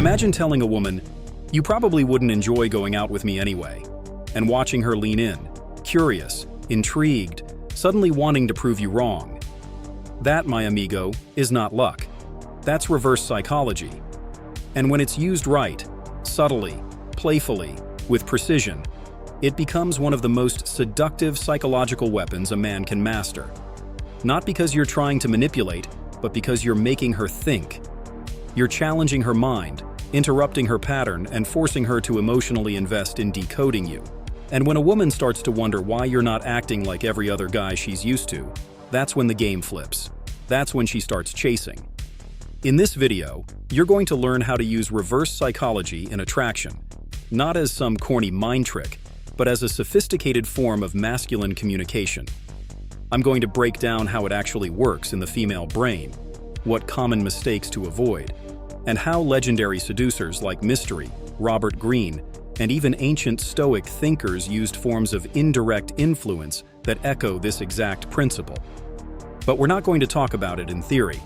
Imagine telling a woman, "You probably wouldn't enjoy going out with me anyway," and watching her lean in, curious, intrigued, suddenly wanting to prove you wrong. That, my amigo, is not luck. That's reverse psychology. And when it's used right, subtly, playfully, with precision, it becomes one of the most seductive psychological weapons a man can master. Not because you're trying to manipulate, but because you're making her think. You're challenging her mind, interrupting her pattern, and forcing her to emotionally invest in decoding you. And when a woman starts to wonder why you're not acting like every other guy she's used to, that's when the game flips. That's when she starts chasing. In this video, you're going to learn how to use reverse psychology in attraction, not as some corny mind trick, but as a sophisticated form of masculine communication. I'm going to break down how it actually works in the female brain, what common mistakes to avoid, and how legendary seducers like Mystery, Robert Greene, and even ancient Stoic thinkers used forms of indirect influence that echo this exact principle. But we're not going to talk about it in theory.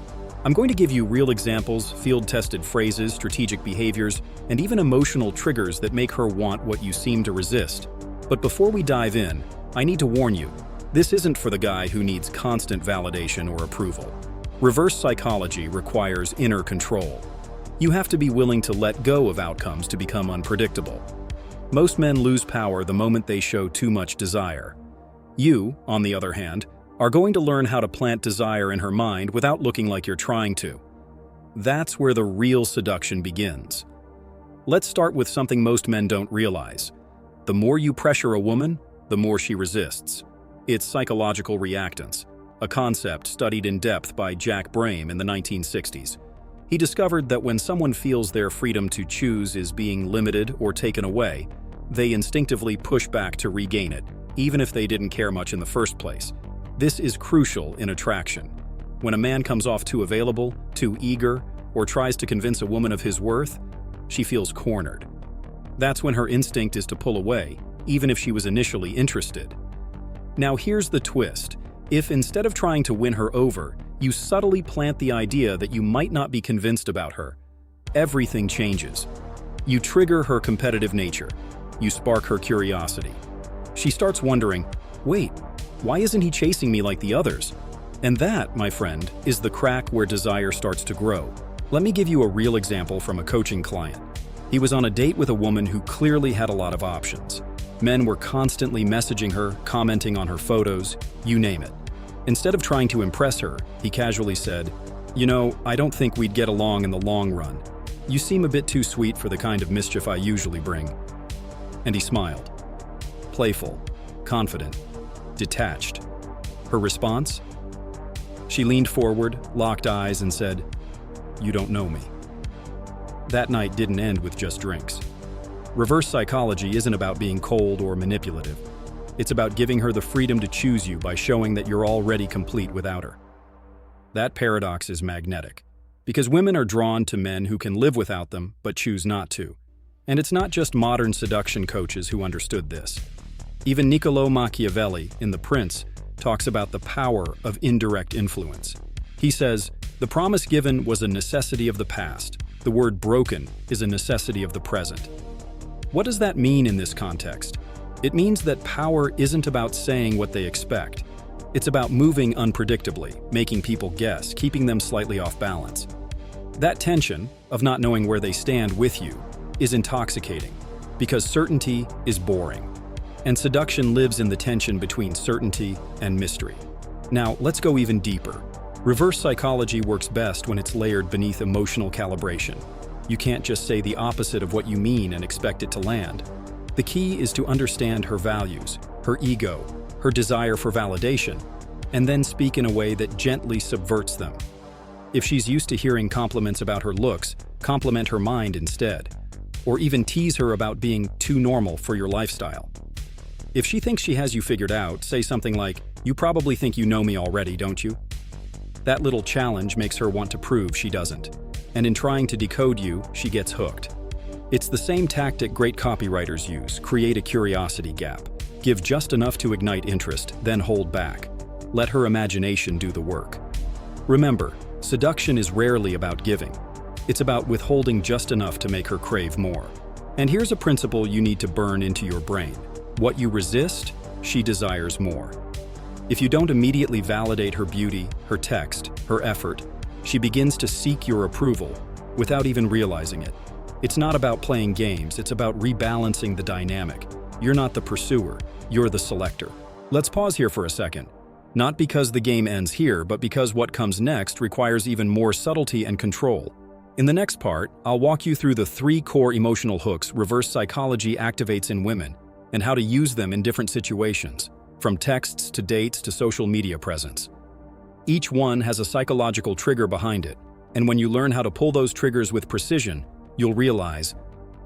I'm going to give you real examples, field-tested phrases, strategic behaviors, and even emotional triggers that make her want what you seem to resist. But before we dive in, I need to warn you, this isn't for the guy who needs constant validation or approval. Reverse psychology requires inner control. You have to be willing to let go of outcomes to become unpredictable. Most men lose power the moment they show too much desire. You, on the other hand, are going to learn how to plant desire in her mind without looking like you're trying to. That's where the real seduction begins. Let's start with something most men don't realize. The more you pressure a woman, the more she resists. It's psychological reactance, a concept studied in depth by Jack Brame in the 1960s. He discovered that when someone feels their freedom to choose is being limited or taken away, they instinctively push back to regain it, even if they didn't care much in the first place. This is crucial in attraction. When a man comes off too available, too eager, or tries to convince a woman of his worth, she feels cornered. That's when her instinct is to pull away, even if she was initially interested. Now here's the twist. If instead of trying to win her over, you subtly plant the idea that you might not be convinced about her, everything changes. You trigger her competitive nature. You spark her curiosity. She starts wondering, wait, why isn't he chasing me like the others? And that, my friend, is the crack where desire starts to grow. Let me give you a real example from a coaching client. He was on a date with a woman who clearly had a lot of options. Men were constantly messaging her, commenting on her photos, you name it. Instead of trying to impress her, he casually said, "You know, I don't think we'd get along in the long run. You seem a bit too sweet for the kind of mischief I usually bring." And he smiled. Playful, confident, detached. Her response? She leaned forward, locked eyes, and said, "You don't know me." That night didn't end with just drinks. Reverse psychology isn't about being cold or manipulative. It's about giving her the freedom to choose you by showing that you're already complete without her. That paradox is magnetic, because women are drawn to men who can live without them but choose not to. And it's not just modern seduction coaches who understood this. Even Niccolò Machiavelli, in The Prince, talks about the power of indirect influence. He says, "The promise given was a necessity of the past. The word broken is a necessity of the present." What does that mean in this context? It means that power isn't about saying what they expect. It's about moving unpredictably, making people guess, keeping them slightly off balance. That tension, of not knowing where they stand with you, is intoxicating, because certainty is boring. And seduction lives in the tension between certainty and mystery. Now, let's go even deeper. Reverse psychology works best when it's layered beneath emotional calibration. You can't just say the opposite of what you mean and expect it to land. The key is to understand her values, her ego, her desire for validation, and then speak in a way that gently subverts them. If she's used to hearing compliments about her looks, compliment her mind instead, or even tease her about being too normal for your lifestyle. If she thinks she has you figured out, say something like, "You probably think you know me already, don't you?" That little challenge makes her want to prove she doesn't. And in trying to decode you, she gets hooked. It's the same tactic great copywriters use: create a curiosity gap. Give just enough to ignite interest, then hold back. Let her imagination do the work. Remember, seduction is rarely about giving. It's about withholding just enough to make her crave more. And here's a principle you need to burn into your brain. What you resist, she desires more. If you don't immediately validate her beauty, her text, her effort, she begins to seek your approval without even realizing it. It's not about playing games, it's about rebalancing the dynamic. You're not the pursuer, you're the selector. Let's pause here for a second. Not because the game ends here, but because what comes next requires even more subtlety and control. In the next part, I'll walk you through the 3 core emotional hooks reverse psychology activates in women and how to use them in different situations, from texts to dates to social media presence. Each one has a psychological trigger behind it, and when you learn how to pull those triggers with precision, you'll realize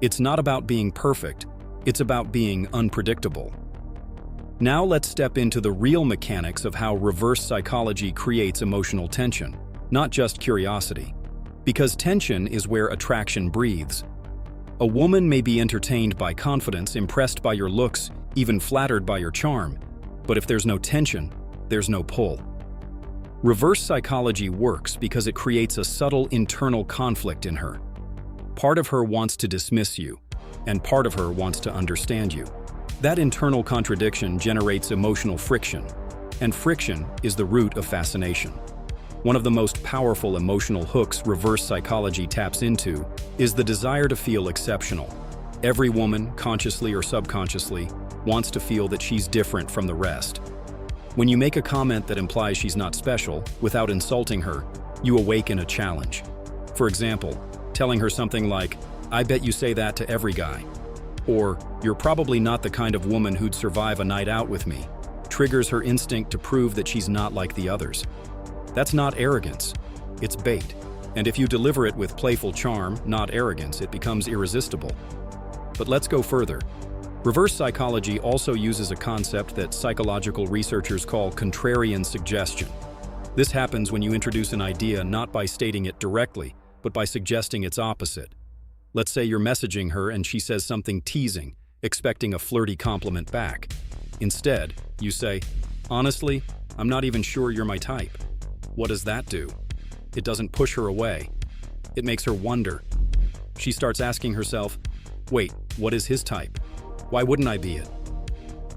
it's not about being perfect, it's about being unpredictable. Now let's step into the real mechanics of how reverse psychology creates emotional tension, not just curiosity. Because tension is where attraction breathes. A woman may be entertained by confidence, impressed by your looks, even flattered by your charm, but if there's no tension, there's no pull. Reverse psychology works because it creates a subtle internal conflict in her. Part of her wants to dismiss you, and part of her wants to understand you. That internal contradiction generates emotional friction, and friction is the root of fascination. One of the most powerful emotional hooks reverse psychology taps into is the desire to feel exceptional. Every woman, consciously or subconsciously, wants to feel that she's different from the rest. When you make a comment that implies she's not special, without insulting her, you awaken a challenge. For example, telling her something like, "I bet you say that to every guy," or "You're probably not the kind of woman who'd survive a night out with me," triggers her instinct to prove that she's not like the others. That's not arrogance, it's bait. And if you deliver it with playful charm, not arrogance, it becomes irresistible. But let's go further. Reverse psychology also uses a concept that psychological researchers call contrarian suggestion. This happens when you introduce an idea not by stating it directly, but by suggesting its opposite. Let's say you're messaging her and she says something teasing, expecting a flirty compliment back. Instead, you say, "Honestly, I'm not even sure you're my type." What does that do? It doesn't push her away. It makes her wonder. She starts asking herself, "Wait, what is his type? Why wouldn't I be it?"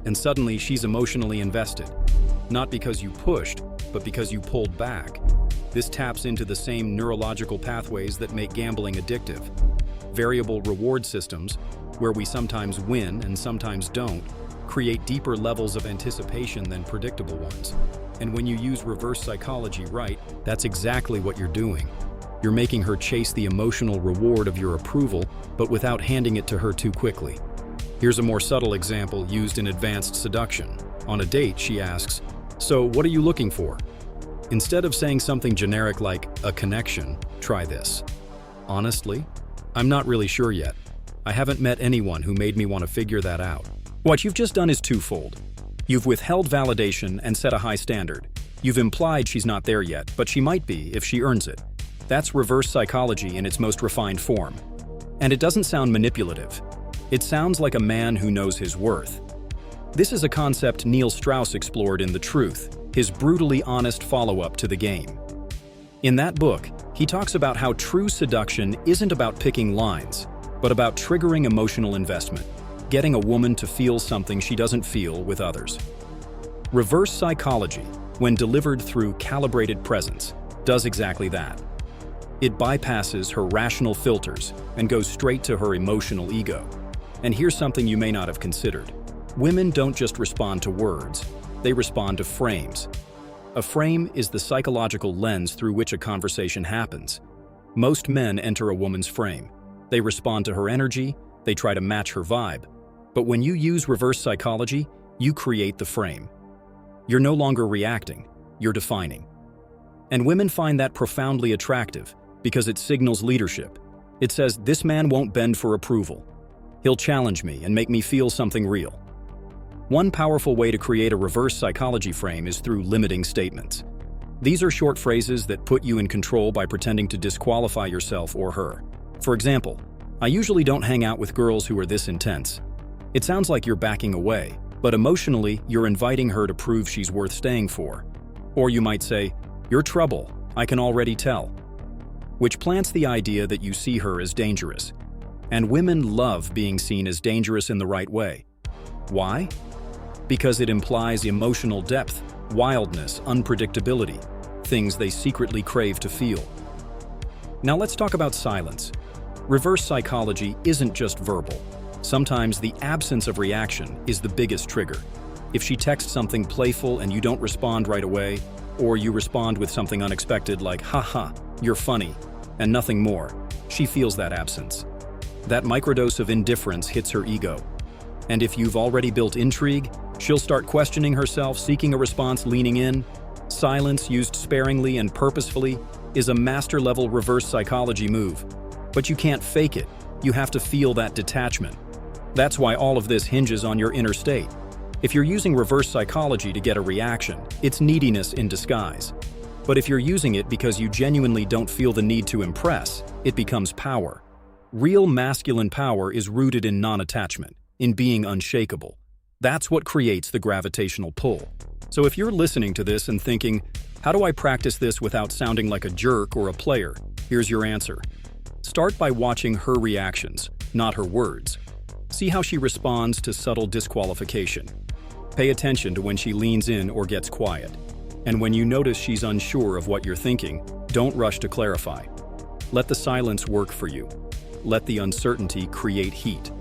And suddenly she's emotionally invested. Not because you pushed, but because you pulled back. This taps into the same neurological pathways that make gambling addictive. Variable reward systems, where we sometimes win and sometimes don't, create deeper levels of anticipation than predictable ones. And when you use reverse psychology right, that's exactly what you're doing. You're making her chase the emotional reward of your approval, but without handing it to her too quickly. Here's a more subtle example used in advanced seduction. On a date, she asks, "So what are you looking for?" Instead of saying something generic like, "a connection," try this. "Honestly, I'm not really sure yet. I haven't met anyone who made me want to figure that out." What you've just done is twofold. You've withheld validation and set a high standard. You've implied she's not there yet, but she might be if she earns it. That's reverse psychology in its most refined form. And it doesn't sound manipulative. It sounds like a man who knows his worth. This is a concept Neil Strauss explored in The Truth, his brutally honest follow-up to The Game. In that book, he talks about how true seduction isn't about picking lines, but about triggering emotional investment, getting a woman to feel something she doesn't feel with others. Reverse psychology, when delivered through calibrated presence, does exactly that. It bypasses her rational filters and goes straight to her emotional ego. And here's something you may not have considered. Women don't just respond to words, they respond to frames. A frame is the psychological lens through which a conversation happens. Most men enter a woman's frame. They respond to her energy, they try to match her vibe. But when you use reverse psychology, you create the frame. You're no longer reacting, you're defining. And women find that profoundly attractive because it signals leadership. It says, "This man won't bend for approval. He'll challenge me and make me feel something real." One powerful way to create a reverse psychology frame is through limiting statements. These are short phrases that put you in control by pretending to disqualify yourself or her. For example, "I usually don't hang out with girls who are this intense." It sounds like you're backing away, but emotionally, you're inviting her to prove she's worth staying for. Or you might say, "You're trouble, I can already tell." which plants the idea that you see her as dangerous. And women love being seen as dangerous in the right way. Why? Because it implies emotional depth, wildness, unpredictability, things they secretly crave to feel. Now let's talk about silence. Reverse psychology isn't just verbal. Sometimes the absence of reaction is the biggest trigger. If she texts something playful and you don't respond right away, or you respond with something unexpected like, haha, you're funny, and nothing more, she feels that absence. That microdose of indifference hits her ego. And if you've already built intrigue, she'll start questioning herself, seeking a response, leaning in. Silence, used sparingly and purposefully, is a master-level reverse psychology move. But you can't fake it. You have to feel that detachment. That's why all of this hinges on your inner state. If you're using reverse psychology to get a reaction, it's neediness in disguise. But if you're using it because you genuinely don't feel the need to impress, it becomes power. Real masculine power is rooted in non-attachment, in being unshakable. That's what creates the gravitational pull. So if you're listening to this and thinking, how do I practice this without sounding like a jerk or a player? Here's your answer. Start by watching her reactions, not her words. See how she responds to subtle disqualification. Pay attention to when she leans in or gets quiet. And when you notice she's unsure of what you're thinking, don't rush to clarify. Let the silence work for you. Let the uncertainty create heat.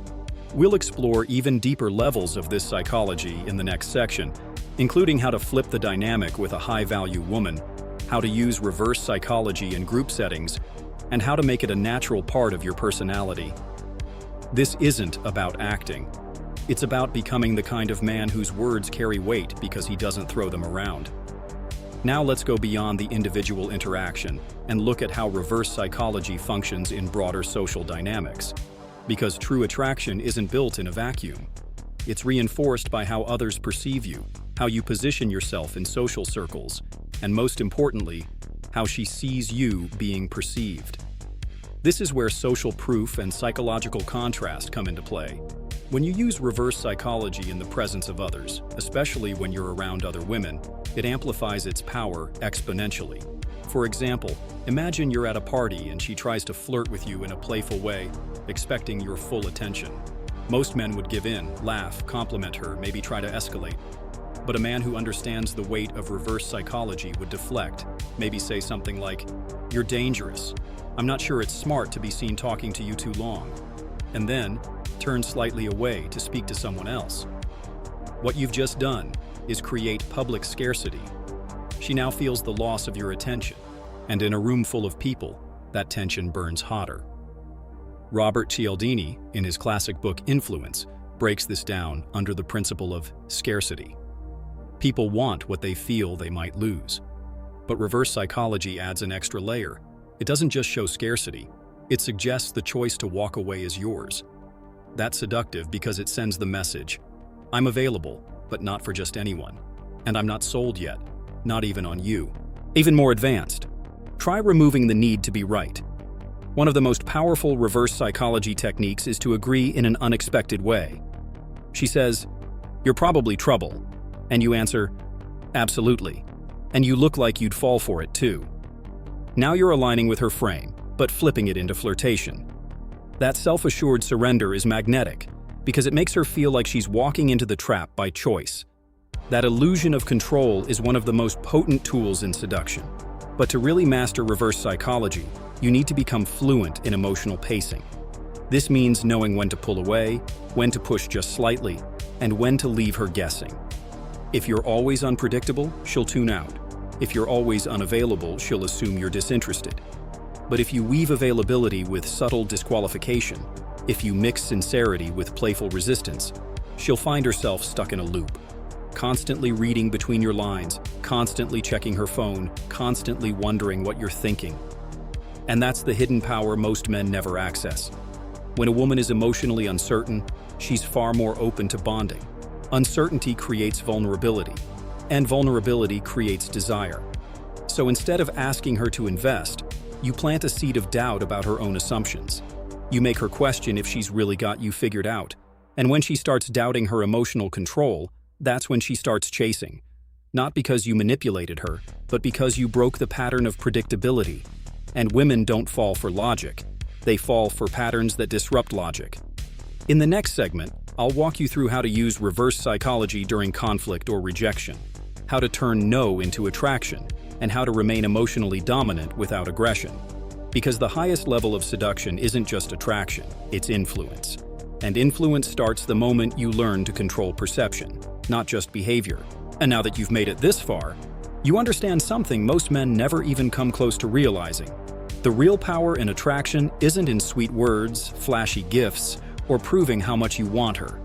We'll explore even deeper levels of this psychology in the next section, including how to flip the dynamic with a high-value woman, how to use reverse psychology in group settings, and how to make it a natural part of your personality. This isn't about acting. It's about becoming the kind of man whose words carry weight because he doesn't throw them around. Now let's go beyond the individual interaction and look at how reverse psychology functions in broader social dynamics. Because true attraction isn't built in a vacuum. It's reinforced by how others perceive you, how you position yourself in social circles, and most importantly, how she sees you being perceived. This is where social proof and psychological contrast come into play. When you use reverse psychology in the presence of others, especially when you're around other women, it amplifies its power exponentially. For example, imagine you're at a party and she tries to flirt with you in a playful way, expecting your full attention. Most men would give in, laugh, compliment her, maybe try to escalate. But a man who understands the weight of reverse psychology would deflect, maybe say something like, "You're dangerous. I'm not sure it's smart to be seen talking to you too long." And then, turn slightly away to speak to someone else. What you've just done is create public scarcity. She now feels the loss of your attention, and in a room full of people, that tension burns hotter. Robert Cialdini, in his classic book Influence, breaks this down under the principle of scarcity. People want what they feel they might lose. But reverse psychology adds an extra layer. It doesn't just show scarcity, it suggests the choice to walk away is yours. That's seductive because it sends the message, I'm available, but not for just anyone. And I'm not sold yet, not even on you. Even more advanced, try removing the need to be right. One of the most powerful reverse psychology techniques is to agree in an unexpected way. She says, "You're probably trouble," and you answer, "Absolutely," and you look like you'd fall for it too. Now you're aligning with her frame, but flipping it into flirtation. That self-assured surrender is magnetic because it makes her feel like she's walking into the trap by choice. That illusion of control is one of the most potent tools in seduction. But to really master reverse psychology, you need to become fluent in emotional pacing. This means knowing when to pull away, when to push just slightly, and when to leave her guessing. If you're always unpredictable, she'll tune out. If you're always unavailable, she'll assume you're disinterested. But if you weave availability with subtle disqualification, if you mix sincerity with playful resistance, she'll find herself stuck in a loop. Constantly reading between your lines, constantly checking her phone, constantly wondering what you're thinking. And that's the hidden power most men never access. When a woman is emotionally uncertain, she's far more open to bonding. Uncertainty creates vulnerability, and vulnerability creates desire. So instead of asking her to invest, you plant a seed of doubt about her own assumptions. You make her question if she's really got you figured out. And when she starts doubting her emotional control, that's when she starts chasing. Not because you manipulated her, but because you broke the pattern of predictability. And women don't fall for logic. They fall for patterns that disrupt logic. In the next segment, I'll walk you through how to use reverse psychology during conflict or rejection, how to turn no into attraction, and how to remain emotionally dominant without aggression. Because the highest level of seduction isn't just attraction, it's influence. And influence starts the moment you learn to control perception, not just behavior. And now that you've made it this far, you understand something most men never even come close to realizing. The real power in attraction isn't in sweet words, flashy gifts, or proving how much you want her.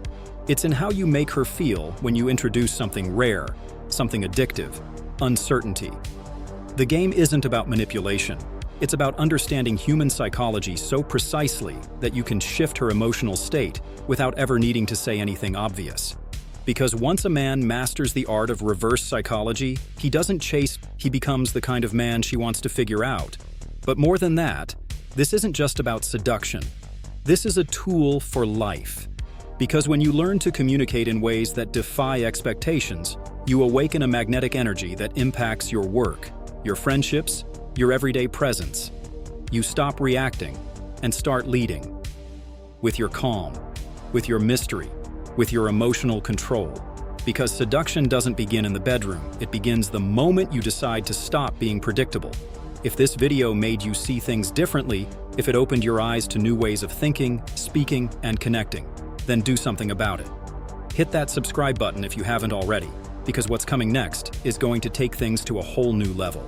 It's in how you make her feel when you introduce something rare, something addictive, uncertainty. The game isn't about manipulation. It's about understanding human psychology so precisely that you can shift her emotional state without ever needing to say anything obvious. Because once a man masters the art of reverse psychology, he doesn't chase, he becomes the kind of man she wants to figure out. But more than that, this isn't just about seduction. This is a tool for life. Because when you learn to communicate in ways that defy expectations, you awaken a magnetic energy that impacts your work, your friendships, your everyday presence. You stop reacting and start leading. With your calm, with your mystery, with your emotional control. Because seduction doesn't begin in the bedroom, it begins the moment you decide to stop being predictable. If this video made you see things differently, if it opened your eyes to new ways of thinking, speaking, and connecting, then do something about it. Hit that subscribe button if you haven't already, because what's coming next is going to take things to a whole new level.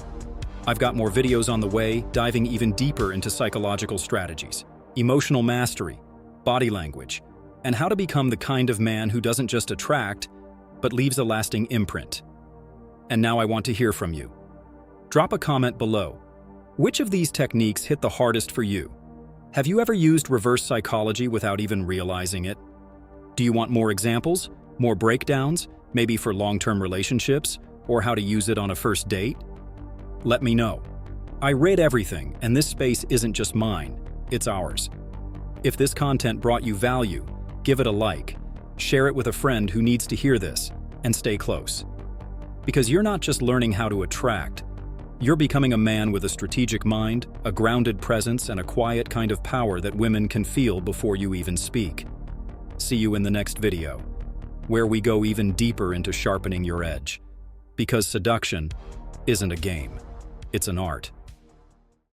I've got more videos on the way, diving even deeper into psychological strategies, emotional mastery, body language, and how to become the kind of man who doesn't just attract, but leaves a lasting imprint. And now I want to hear from you. Drop a comment below. Which of these techniques hit the hardest for you? Have you ever used reverse psychology without even realizing it? Do you want more examples, more breakdowns, maybe for long-term relationships, or how to use it on a first date? Let me know. I read everything, and this space isn't just mine, it's ours. If this content brought you value, give it a like, share it with a friend who needs to hear this, and stay close. Because you're not just learning how to attract, you're becoming a man with a strategic mind, a grounded presence, and a quiet kind of power that women can feel before you even speak. See you in the next video, where we go even deeper into sharpening your edge. Because seduction isn't a game, it's an art.